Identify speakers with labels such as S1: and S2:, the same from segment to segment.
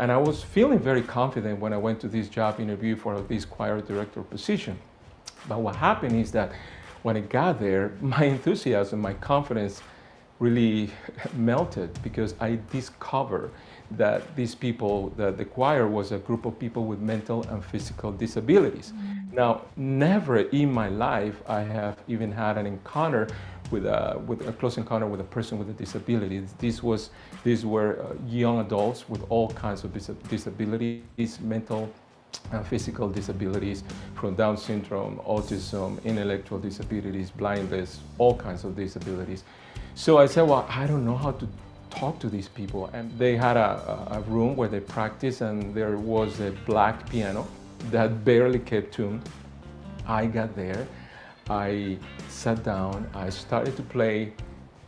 S1: And I was feeling very confident when I went to this job interview for this choir director position. But what happened is that when I got there, my enthusiasm, my confidence really melted because I discovered that these people, that the choir was a group of people with mental and physical disabilities. Now, never in my life I have even had an encounter with a close encounter with a person with a disability. These were young adults with all kinds of disabilities, mental and physical disabilities, from Down syndrome, autism, intellectual disabilities, blindness, all kinds of disabilities. So I said, well, I don't know how to talk to these people. And they had a room where they practiced, and there was a black piano that barely kept tune. I got there, I sat down, I started to play,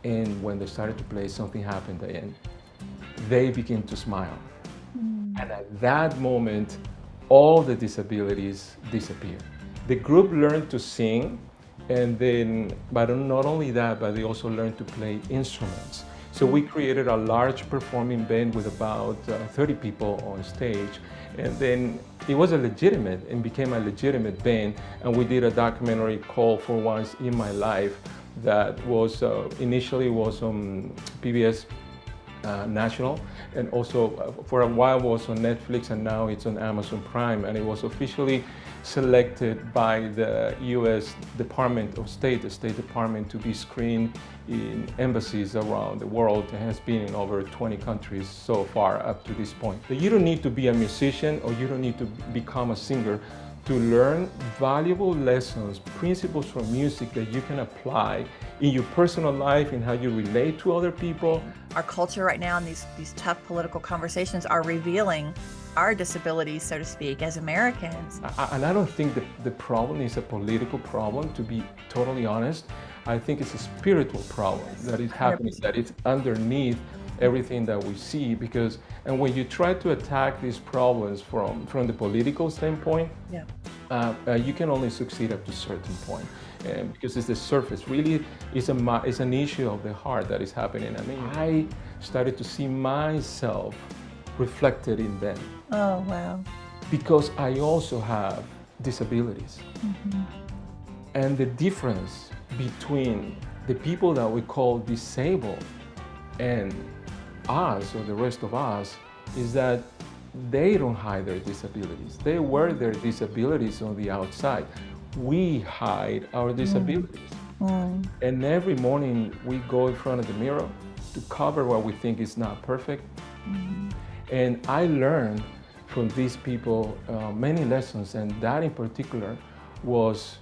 S1: and when they started to play, something happened, and they began to smile. And at that moment, all the disabilities disappeared. The group learned to sing, and then, but not only that, but they also learned to play instruments. So we created a large performing band with about 30 people on stage, and then it was became a legitimate band, and we did a documentary called For Once in My Life that was initially was on PBS National, and also for a while was on Netflix, and now it's on Amazon Prime, and it was officially selected by the U.S. Department of State, the State Department, to be screened in embassies around the world. It has been in over 20 countries so far up to this point. You don't need to be a musician, or you don't need to become a singer to learn valuable lessons, principles from music that you can apply in your personal life, in how you relate to other people.
S2: Our culture right now and these tough political conversations are revealing our disabilities, so to speak, as Americans.
S1: And I don't think that the problem is a political problem, to be totally honest. I think it's a spiritual problem that is happening, 100%. That it's underneath everything that we see, and when you try to attack these problems from the political standpoint, you can only succeed up to a certain point, because it's the surface. Really, it's an issue of the heart that is happening. I mean, I started to see myself reflected in them.
S2: Oh, wow.
S1: Because I also have disabilities. And the difference between the people that we call disabled and us, or the rest of us, is that they don't hide their disabilities. They wear their disabilities on the outside. We hide our disabilities. And every morning we go in front of the mirror to cover what we think is not perfect. And I learned from these people many lessons, and that in particular was,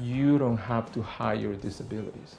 S1: you don't have to hide your disabilities.